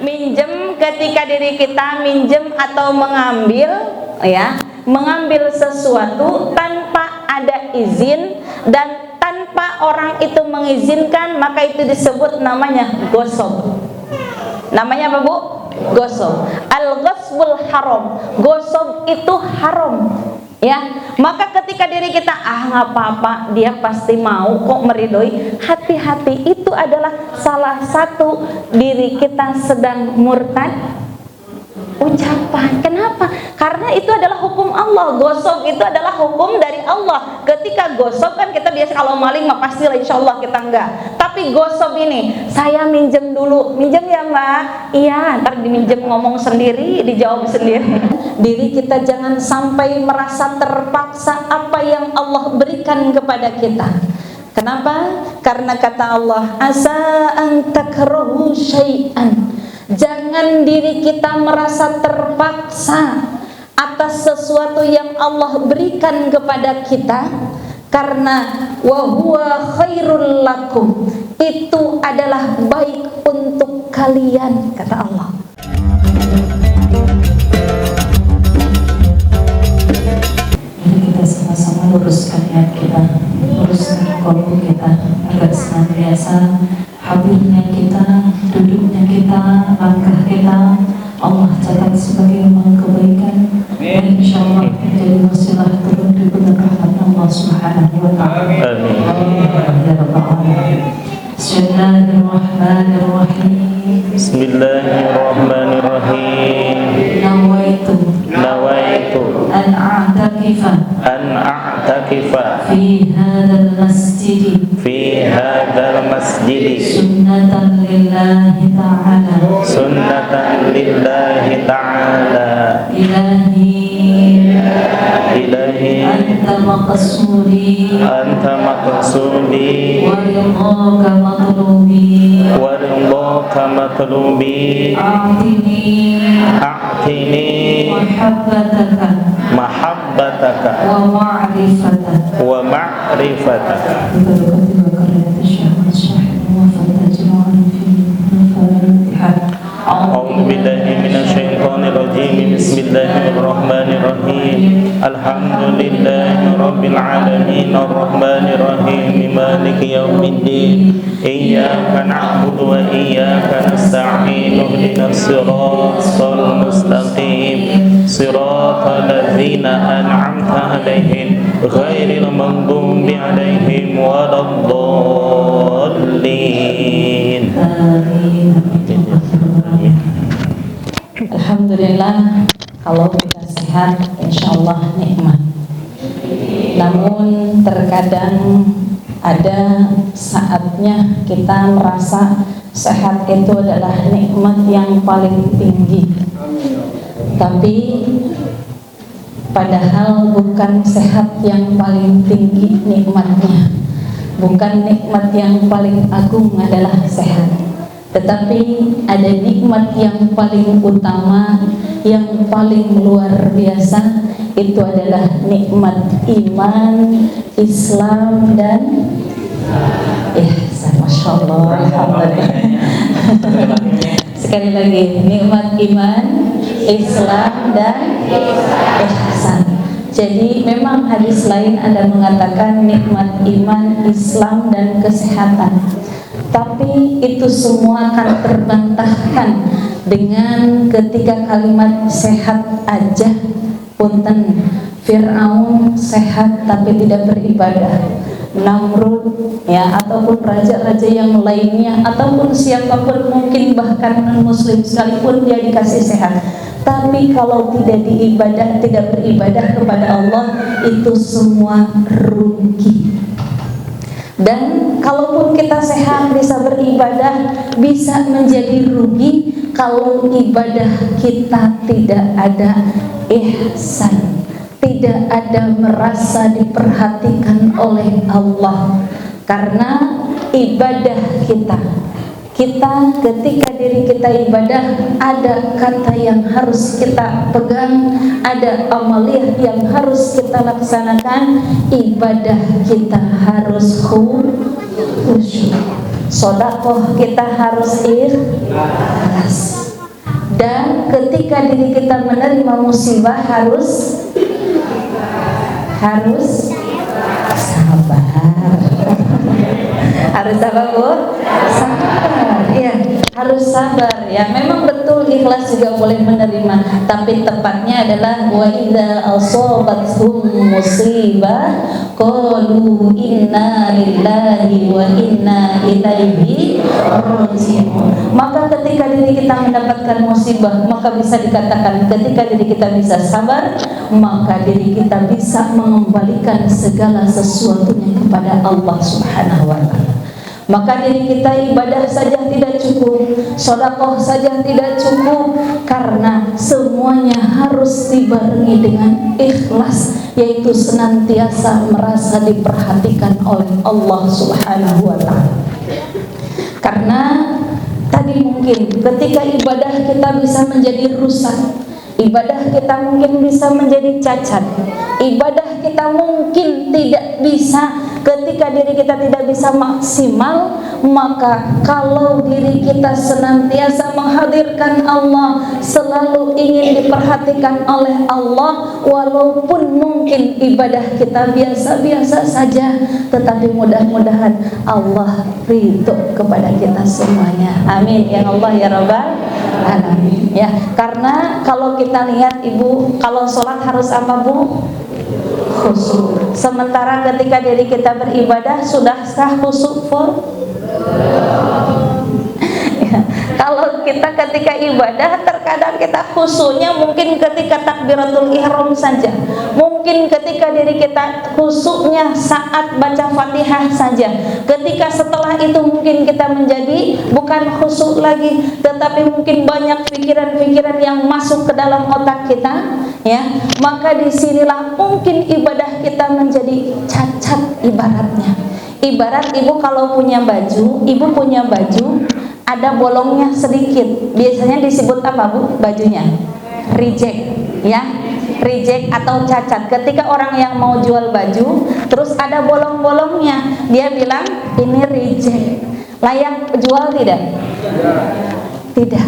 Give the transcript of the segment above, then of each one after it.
Minjem ketika diri kita minjem atau mengambil, ya, mengambil sesuatu tanpa ada izin dan tanpa orang itu mengizinkan, maka itu disebut namanya gosok. Namanya apa, Bu? Gosok. Al-ghasbul haram. Gosok itu haram. Ya, maka ketika diri kita nggak apa-apa, dia pasti mau kok meridhoi, hati-hati, itu adalah salah satu diri kita sedang murtad ucapan. Kenapa? Karena itu adalah hukum Allah. Gosok itu adalah hukum dari Allah. Ketika gosok kan kita biasa kalau maling mah pasti lah, insya Allah kita enggak. Tapi gosok ini, saya minjem dulu, minjem ya Mbak, iya, ntar diminjem ngomong sendiri, dijawab sendiri. Diri kita jangan sampai merasa terpaksa apa yang Allah berikan kepada kita. Kenapa? Karena kata Allah, asa an takrahu syai'an. Jangan diri kita merasa terpaksa atas sesuatu yang Allah berikan kepada kita, karena wa huwa khairul lakum, itu adalah baik untuk kalian, kata Allah. Mari kita sama-sama luruskan niat kita, luruskan kolbu kita agar senantiasa hadirnya kita, duduknya kita, langkah kita Allah catat sebagai amal kebaikan, dan insyaallah menjadi wasilah turun di bulan rahmat Allah Subhanahu wa taala. Amin ya rabbal alamin. Bismillahirrahmanirrahim. Bismillahirrahmanirrahim. Nawaitu an a'takifa fi hadzal masjid sunnatan lillahi ta'ala ilahi anta maqsudi wa ridhaka matlubi a'tini mahabbataka wa ma'rifataka. A'udzu billahi minasyaitonir rajim. Bismillahirrahmanirrahim. Alhamdulillahi rabbil alamin arrahmanir rahim maliki yaumiddin. Iyyaka na'budu wa iyyaka nasta'in. Ihdinas siratal mustaqim. Siratal ladzina an'amta 'alaihim ghairil maghdubi 'alaihim waladdallin. Alhamdulillah, kalau kita sehat insyaallah nikmat. Namun terkadang ada saatnya kita merasa sehat itu adalah nikmat yang paling tinggi, tapi padahal bukan sehat yang paling tinggi nikmatnya, bukan nikmat yang paling agung adalah sehat, tetapi ada nikmat yang paling utama, yang paling luar biasa, itu adalah nikmat iman, Islam dan ihsan. Masya Allah, alhamdulillah. Sekali lagi, nikmat iman, Islam dan ihsan. Jadi memang hadis lain ada mengatakan nikmat iman, Islam dan kesehatan. Tapi itu semua akan terbantahkan dengan ketika kalimat sehat aja. Punten, Fir'aun sehat tapi tidak beribadah, Namrud ya, ataupun raja-raja yang lainnya, ataupun siapapun mungkin bahkan non-muslim sekalipun dia dikasih sehat, tapi kalau tidak diibadah, tidak beribadah kepada Allah, itu semua rugi. Dan kalaupun kita sehat bisa beribadah, bisa menjadi rugi kalau ibadah kita tidak ada ihsan, tidak ada merasa diperhatikan oleh Allah. Karena ibadah kita ketika diri kita ibadah, ada kata yang harus kita pegang, ada amaliyah yang harus kita laksanakan. Ibadah kita harus khusyuk, sedekah kita harus ikhlas, Dan ketika diri kita menerima musibah harus sabar. Harus sabar, Bu? Sabar. Iya, harus sabar ya. Memang betul ikhlas juga boleh menerima, tapi tepatnya adalah wa idza asabathum musibah qalu inna lillahi wa inna ilaihi raji'un. Maka ketika diri kita mendapatkan musibah, maka bisa dikatakan ketika diri kita bisa sabar, maka diri kita bisa mengembalikan segala sesuatunya kepada Allah Subhanahu wa taala. Maka diri kita ibadah saja tidak cukup, sedekah saja tidak cukup, karena semuanya harus dibarengi dengan ikhlas, yaitu senantiasa merasa diperhatikan oleh Allah Subhanahu wa taala. Karena tadi mungkin ketika ibadah kita bisa menjadi rusak, ibadah kita mungkin bisa menjadi cacat, ibadah kita mungkin tidak bisa, ketika diri kita tidak bisa maksimal, maka kalau diri kita senantiasa menghadirkan Allah, selalu ingin diperhatikan oleh Allah, walaupun mungkin ibadah kita biasa-biasa saja, tetapi mudah-mudahan Allah ridho kepada kita semuanya. Amin ya Allah ya Rabbal alamin. Ya, karena kalau kita lihat Ibu, kalau sholat harus apa Bu? Khusyuk. Sementara ketika diri kita beribadah, sudahkah khusyuk ya. Kalau kita ketika ibadah, terkadang kita khusyuknya mungkin ketika takbiratul ihram saja, mungkin ketika diri kita khusyuknya saat baca Fatihah saja. Ketika setelah itu mungkin kita menjadi bukan khusyuk lagi, tetapi mungkin banyak pikiran-pikiran yang masuk ke dalam otak kita, ya. Maka disinilah mungkin ibadah kita menjadi cacat ibaratnya. Ibarat Ibu kalau punya baju, Ibu punya baju ada bolongnya sedikit, biasanya disebut apa Bu bajunya? Reject, ya, reject atau cacat. Ketika orang yang mau jual baju terus ada bolong-bolongnya, dia bilang ini reject, layak jual tidak? Tidak.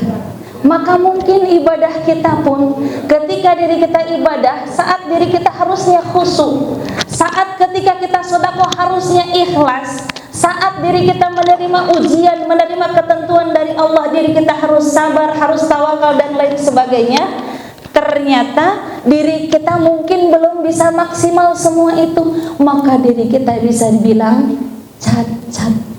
Maka mungkin ibadah kita pun ketika diri kita ibadah, saat diri kita harusnya khusyuk, saat ketika kita sedekah harusnya ikhlas, saat diri kita menerima ujian, menerima ketentuan dari Allah, diri kita harus sabar, harus tawakal dan lain sebagainya. Ternyata diri kita mungkin belum bisa maksimal semua itu, maka diri kita bisa dibilang cacat.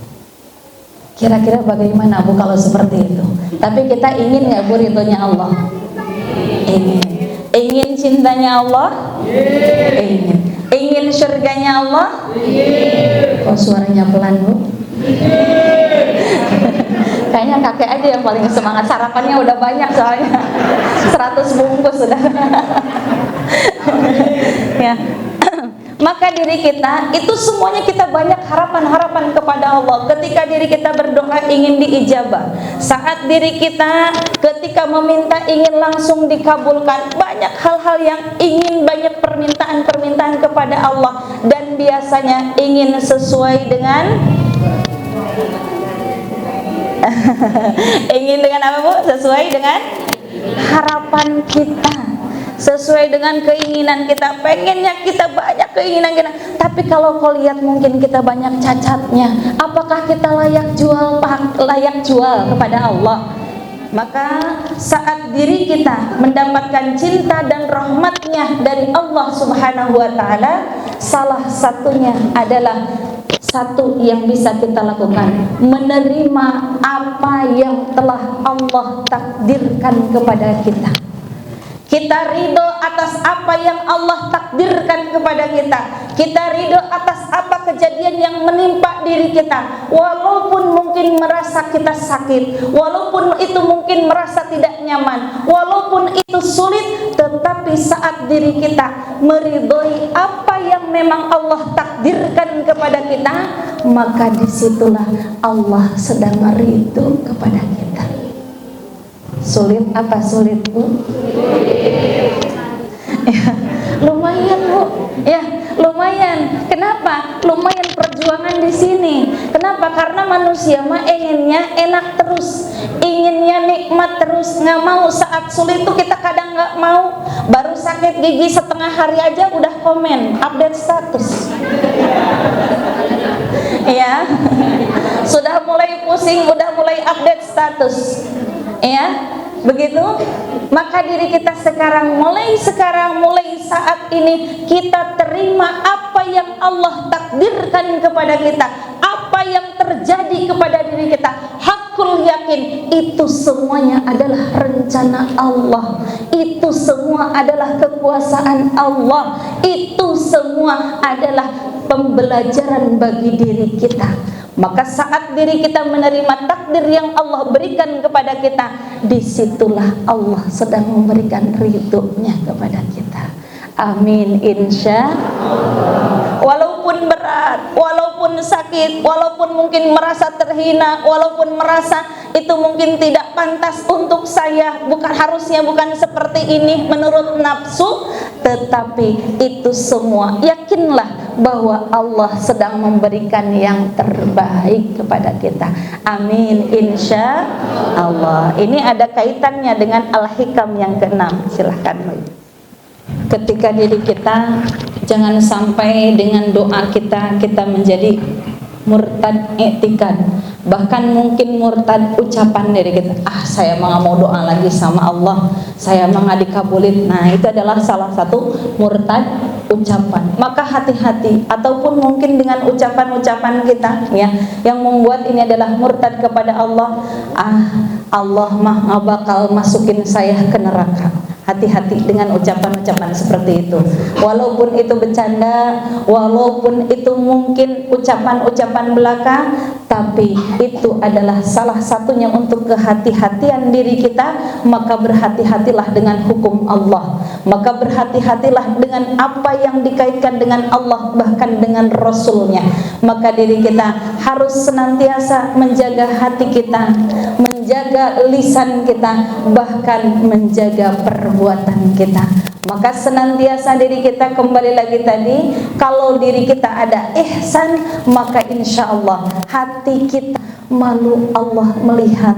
Kira-kira bagaimana Bu kalau seperti itu? Tapi kita ingin nggak Bu ridhonya Allah? Ingin. Ingin cintanya Allah? Ingin. Ingin surganya Allah? Kok suaranya pelan Bu? Kayaknya kakek aja yang paling semangat, sarapannya udah banyak soalnya 100 bungkus sudah. Ya. Maka diri kita itu semuanya kita banyak harapan-harapan kepada Allah. Ketika diri kita berdoa ingin diijabah, saat diri kita ketika meminta ingin langsung dikabulkan, banyak hal-hal yang ingin, banyak permintaan-permintaan kepada Allah, dan biasanya ingin sesuai dengan ingin dengan apa Bu? Sesuai dengan harapan kita, sesuai dengan keinginan kita. Pengennya kita banyak keinginan kita, tapi kalau kau lihat mungkin kita banyak cacatnya. Apakah kita layak jual kepada Allah? Maka saat diri kita mendapatkan cinta dan rahmatnya dari Allah Subhanahu wa ta'ala, salah satunya adalah satu yang bisa kita lakukan, menerima apa yang telah Allah takdirkan kepada kita. Kita ridho atas apa yang Allah takdirkan kepada kita. Kita ridho atas apa kejadian yang menimpa diri kita. Walaupun mungkin merasa kita sakit, walaupun itu mungkin merasa tidak nyaman, walaupun itu sulit, tetapi saat diri kita meridhoi apa yang memang Allah takdirkan kepada kita, maka disitulah Allah sedang ridho kepada kita. Sulit apa sulit Bu? Ya, lumayan Bu. Ya, lumayan. lumayan. Kenapa? Lumayan perjuangan di sini. Kenapa? Karena manusia mah inginnya enak terus, inginnya nikmat terus, nggak mau saat sulit itu kita kadang nggak mau. Baru sakit gigi setengah hari aja udah komen, update status. Ya, sudah mulai pusing, udah mulai update status. Ya, begitu. Maka diri kita sekarang, mulai saat ini kita terima apa yang Allah takdirkan kepada kita, apa yang terjadi kepada diri kita. Hakul yakin itu semuanya adalah rencana Allah, itu semua adalah kekuasaan Allah, itu semua adalah pembelajaran bagi diri kita. Maka saat diri kita menerima takdir yang Allah berikan kepada kita, disitulah Allah sedang memberikan ridhonya kepada kita. Amin, insya Allah. Walaupun berat, walaupun sakit, walaupun mungkin merasa terhina, walaupun merasa itu mungkin tidak pantas untuk saya, harusnya bukan seperti ini menurut nafsu, tetapi itu semua yakinlah bahwa Allah sedang memberikan yang terbaik kepada kita. Amin, insya Allah. Ini ada kaitannya dengan Al-Hikam yang ke-6. Silahkan. Ketika diri kita, jangan sampai dengan doa kita menjadi murtad i'tikad, bahkan mungkin murtad ucapan diri kita, saya mah mau doa lagi sama Allah, saya mah nggak dikabulin. Nah, itu adalah salah satu murtad ucapan. Maka hati-hati, ataupun mungkin dengan ucapan-ucapan kita ya yang membuat ini adalah murtad kepada Allah. Allah mah nggak bakal masukin saya ke neraka. Hati-hati dengan ucapan-ucapan seperti itu. Walaupun itu bercanda, walaupun itu mungkin ucapan-ucapan belaka, tapi itu adalah salah satunya untuk kehati-hatian diri kita. Maka berhati-hatilah dengan hukum Allah, maka berhati-hatilah dengan apa yang dikaitkan dengan Allah, bahkan dengan Rasulnya. Maka diri kita harus senantiasa menjaga hati kita, menjaga lisan kita, bahkan menjaga perbuatan kita. Maka senantiasa diri kita, kembali lagi tadi, kalau diri kita ada ihsan, maka insya Allah hati kita malu Allah melihat,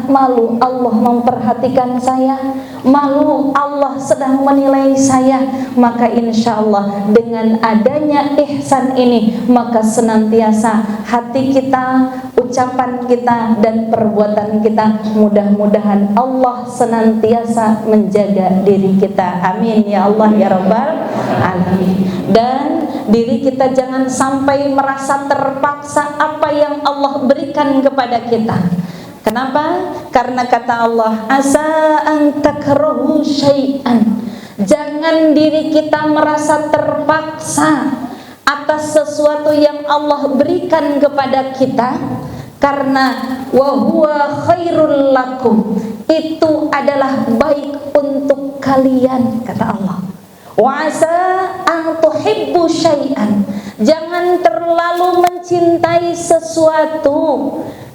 malu Allah memperhatikan saya, malu Allah sedang menilai saya. Maka insya Allah dengan adanya ihsan ini, maka senantiasa hati kita, ucapan kita, dan perbuatan kita, mudah-mudahan Allah senantiasa menjaga diri kita. Amin ya Allah ya Rabbal Alamin. Dan diri kita jangan sampai merasa terpaksa apa yang Allah berikan kepada kita. Kenapa? Karena kata Allah, asa an takrahu syai'an. Jangan diri kita merasa terpaksa atas sesuatu yang Allah berikan kepada kita, karena wa huwa khairul lakum, itu adalah baik untuk kalian, kata Allah. Wa asa an tuhibbu syai'an. Jangan terlalu mencintai sesuatu.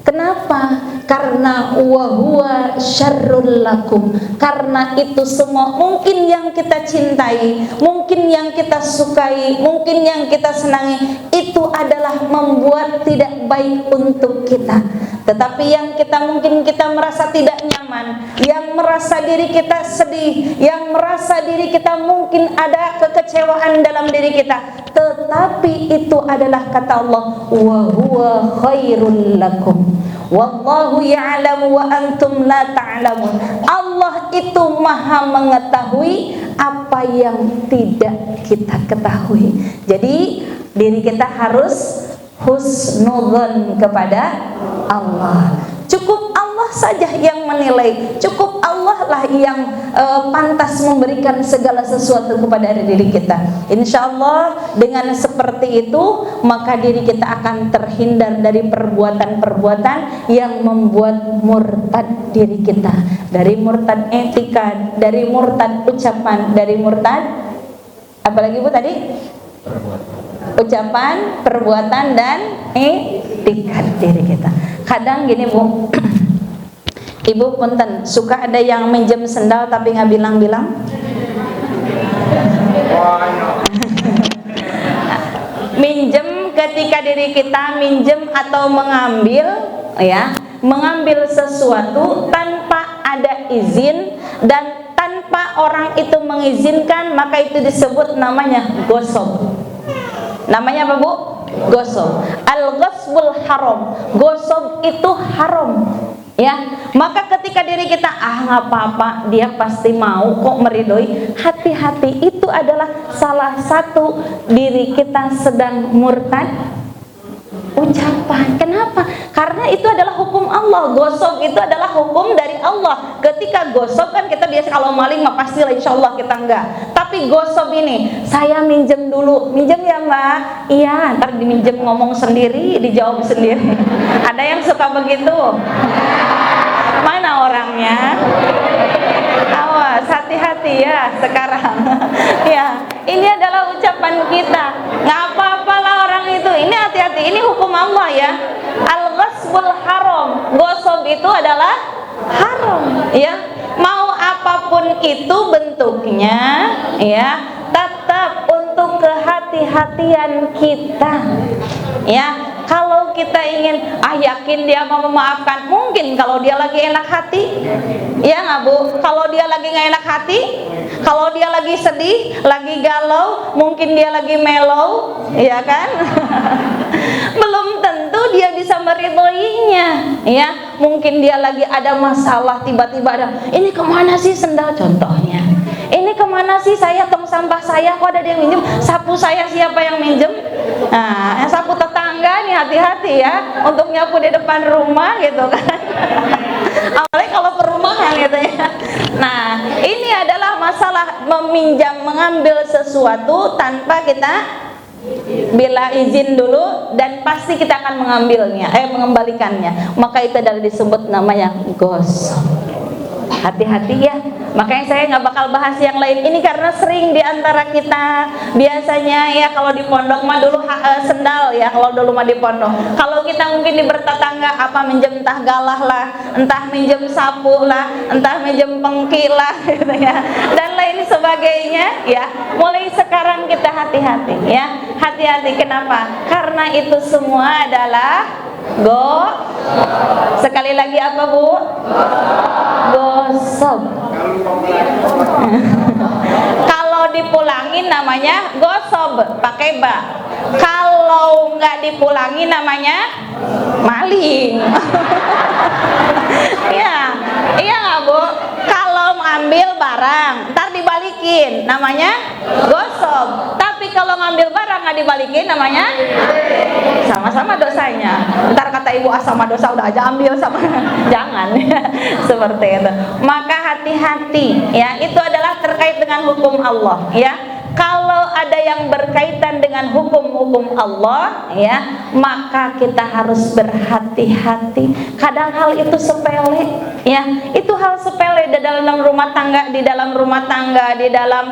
Kenapa? Karena wa huwa syarrul lakum. Karena itu semua, mungkin yang kita cintai, mungkin yang kita sukai, mungkin yang kita senangi, itu adalah membuat tidak baik untuk kita. Tetapi yang mungkin kita merasa tidak nyaman, yang merasa diri kita sedih, yang merasa diri kita mungkin ada kekecewaan dalam diri kita, tetapi itu adalah kata Allah, wa huwa khairul lakum. Wallahu ya'lamu wa antum la ta'lamun. Allah itu maha mengetahui apa yang tidak kita ketahui. Jadi diri kita harus husnudzon kepada Allah. Cukup Allah saja yang menilai, cukup Allah lah yang pantas memberikan segala sesuatu kepada diri kita. Insya Allah dengan seperti itu, maka diri kita akan terhindar dari perbuatan-perbuatan yang membuat murtad diri kita. Dari murtad etika, dari murtad ucapan, dari murtad apalagi Bu tadi? Ucapan, perbuatan, dan etikat diri kita. Kadang gini Bu, Ibu punten, suka ada yang minjem sendal tapi nggak bilang-bilang. Minjem ketika diri kita minjem atau mengambil, ya, mengambil sesuatu tanpa ada izin dan tanpa orang itu mengizinkan, maka itu disebut namanya gosok. Namanya apa, Bu? Gosok. Al-ghasbul haram. Gosok itu haram. Ya, maka ketika diri kita nggak apa-apa, dia pasti mau kok meridhoi, hati-hati, itu adalah salah satu diri kita sedang murtad ucapan. Kenapa? Karena itu adalah hukum Allah. Gosok itu adalah hukum dari Allah. Ketika gosok kan kita biasa kalau maling mah pasti lah insya Allah kita enggak. Tapi gosok ini, saya minjem dulu. Minjem ya Mbak? Iya, ntar diminjem ngomong sendiri, dijawab sendiri. Ada yang suka begitu? Mana orangnya? Awas, hati-hati ya sekarang. Ya, ini adalah ucapan kita. Nggak apa-apalah orang itu. Ini hati-hati, ini hukum Allah ya. Al-ghasbul haram. Gosok itu adalah haram, ya. Mau apapun itu bentuknya, ya, tetap untuk kehati-hatian kita. Ya, kalau kita ingin yakin dia mau memaafkan, mungkin kalau dia lagi enak hati, ya nggak Bu? Kalau dia lagi nggak enak hati, kalau dia lagi sedih, lagi galau, mungkin dia lagi mellow, ya kan? Belum tentu dia bisa meridhoinya, ya. Mungkin dia lagi ada masalah, tiba-tiba ada, ini kemana sih sendal contohnya? Ini kemana sih saya, tong sampah saya kok ada yang minjem, sapu saya siapa yang minjem? Nah, yang sapu tetangga nih hati-hati ya, untuk nyapu di depan rumah gitu kan. Apalagi kalau perumahan gitu ya. Nah, ini adalah masalah meminjam, mengambil sesuatu tanpa kita bila izin dulu, dan pasti kita akan mengambilnya, mengembalikannya. Maka itu adalah disebut namanya gosok. Hati-hati ya. Makanya saya nggak bakal bahas yang lain ini karena sering diantara kita biasanya ya, kalau di pondok mah dulu sendal ya, kalau dulu mah di pondok. Kalau kita mungkin di bertetangga apa minjem entah galah lah, entah minjem sapu lah, entah minjem pengki lah gitu ya, dan lain sebagainya ya. Mulai sekarang kita hati-hati ya. Hati-hati kenapa? Karena itu semua adalah sekali lagi apa Bu? Gosok. Kalau dipulangin namanya gosok, pakai ba. Kalau nggak dipulangin namanya maling. Ya, iya nggak Bu? Kalau ambil barang, ntar dibalikin, namanya gosok. Tapi kalau ngambil barang nggak dibalikin, namanya sama-sama dosanya. Ntar kata ibu sama dosa udah aja ambil sama, jangan seperti itu. Maka hati-hati ya, itu adalah terkait dengan hukum Allah ya. Kalau ada yang berkaitan dengan hukum-hukum Allah ya, maka kita harus berhati-hati. Kadang hal itu sepele ya, itu hal sepele di dalam rumah tangga, di dalam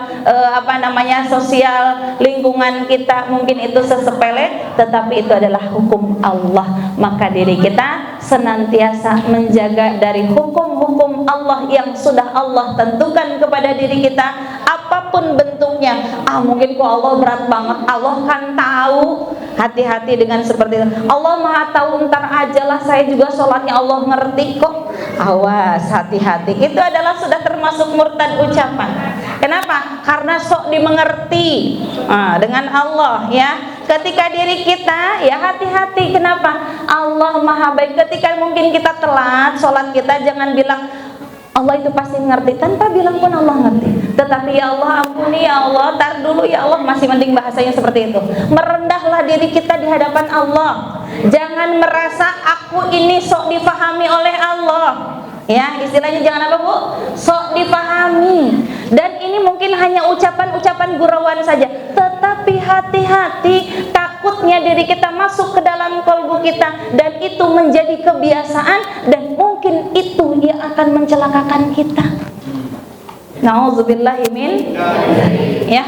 sosial lingkungan kita, mungkin itu sesepele, tetapi itu adalah hukum Allah. Maka diri kita senantiasa menjaga dari hukum-hukum Allah yang sudah Allah tentukan kepada diri kita, apapun bentuknya. Mungkin kok Allah berat banget, Allah kan tahu. Hati-hati dengan seperti itu. Allah Maha tahu, ntar ajalah saya juga sholatnya Allah ngerti kok. Awas, hati-hati. Itu adalah sudah termasuk murtad ucapan. Kenapa? Karena sok dimengerti dengan Allah ya. Ketika diri kita ya hati-hati. Kenapa? Allah Maha baik. Ketika mungkin kita telat sholat kita, jangan bilang Allah itu pasti ngerti, tanpa bilang pun Allah ngerti. Tetapi ya Allah ampuni ya Allah, tar dulu ya Allah, masih mending bahasanya seperti itu. Merendahlah diri kita di hadapan Allah. Jangan merasa aku ini sok difahami oleh Allah. Ya, istilahnya jangan apa Bu? Sok difahami. Dan ini mungkin hanya ucapan-ucapan gurauan saja. Tetapi hati-hati, takutnya diri kita masuk ke dalam kalbu kita dan itu menjadi kebiasaan, dan mungkin itu yang akan mencelakakan kita. Nauzubillahi min ya.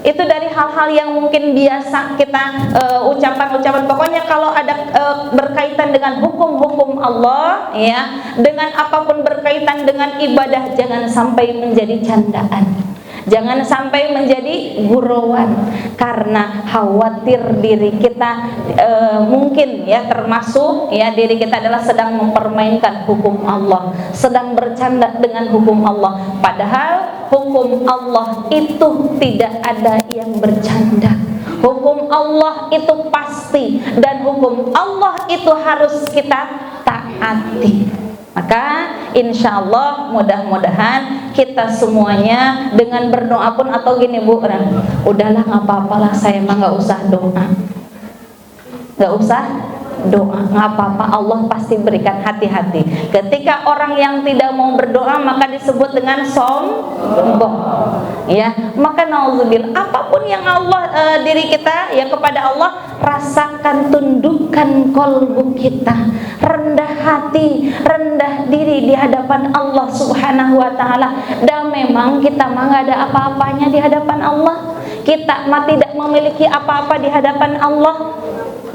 Itu dari hal-hal yang mungkin biasa kita ucapan-ucapan. Pokoknya kalau ada berkaitan dengan hukum-hukum Allah ya, dengan apapun berkaitan dengan ibadah, jangan sampai menjadi candaan. Jangan sampai menjadi gurauan karena khawatir diri kita mungkin ya, termasuk ya, diri kita adalah sedang mempermainkan hukum Allah, sedang bercanda dengan hukum Allah. Padahal hukum Allah itu tidak ada yang bercanda. Hukum Allah itu pasti, dan hukum Allah itu harus kita taati. Maka insya Allah mudah-mudahan kita semuanya dengan berdoa pun, atau gini Bu, udahlah nggak apa-apa lah, saya mah nggak usah doa, nggak usah doa, nggak apa-apa, Allah pasti berikan. Hati-hati ketika orang yang tidak mau berdoa, maka disebut dengan sombong ya. Maka nauzubillah, apapun yang Allah diri kita yang kepada Allah, rasakan, tundukkan kolbu kita, rendah hati, rendah diri di hadapan Allah Subhanahu wa taala. Dan memang kita mah nggak ada apa-apanya di hadapan Allah, kita mah tidak memiliki apa-apa di hadapan Allah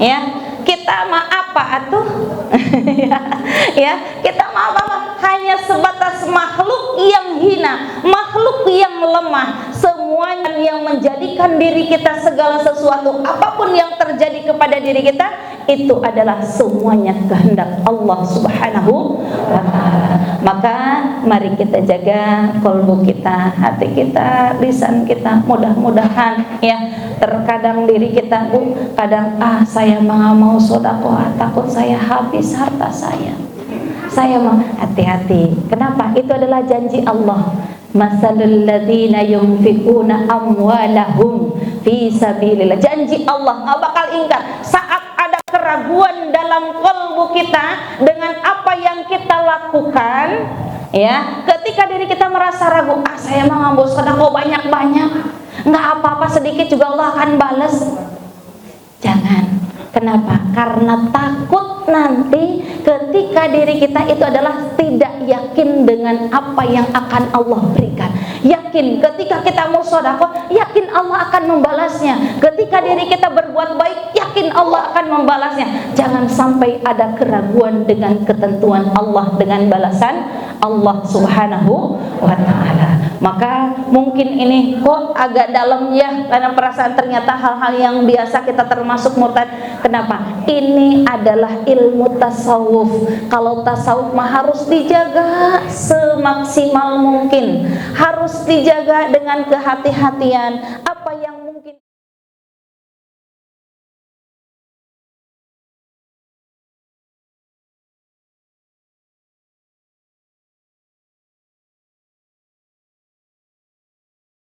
ya. Kita mah apa atuh? ya, kita mah apa? Hanya sebatas makhluk yang hina, makhluk yang lemah. Semuanya yang menjadikan diri kita segala sesuatu, apapun yang terjadi kepada diri kita, itu adalah semuanya kehendak Allah Subhanahu wa taala. Maka mari kita jaga kolbu kita, hati kita, lisan kita. Mudah-mudahan ya, terkadang diri kita kadang saya mah mau sedekah, takut saya habis harta saya mah. Hati-hati. Kenapa? Itu adalah janji Allah. Masalul ladzina yunfiquna amwalahum fi sabilillah. Janji Allah nggak bakal ingkar. Saat ada keraguan dalam kalbu kita dengan apa yang kita lakukan ya, ketika diri kita merasa ragu, saya mah ngambil sedekah banyak-banyak, nggak apa-apa, sedikit juga Allah akan balas. Jangan. Kenapa? Karena takut nanti ketika diri kita itu adalah tidak yakin dengan apa yang akan Allah berikan. Yakin ketika kita mau sedekah, yakin Allah akan membalasnya. Ketika diri kita berbuat baik, yakin Allah akan membalasnya. Jangan sampai ada keraguan dengan ketentuan Allah, dengan balasan Allah Subhanahu wa taala. Maka mungkin ini kok agak dalam ya, karena perasaan ternyata hal-hal yang biasa kita termasuk murtad. Kenapa? Ini adalah ilmu tasawuf. Kalau tasawuf mah harus dijaga semaksimal mungkin, harus dijaga dengan kehati-hatian.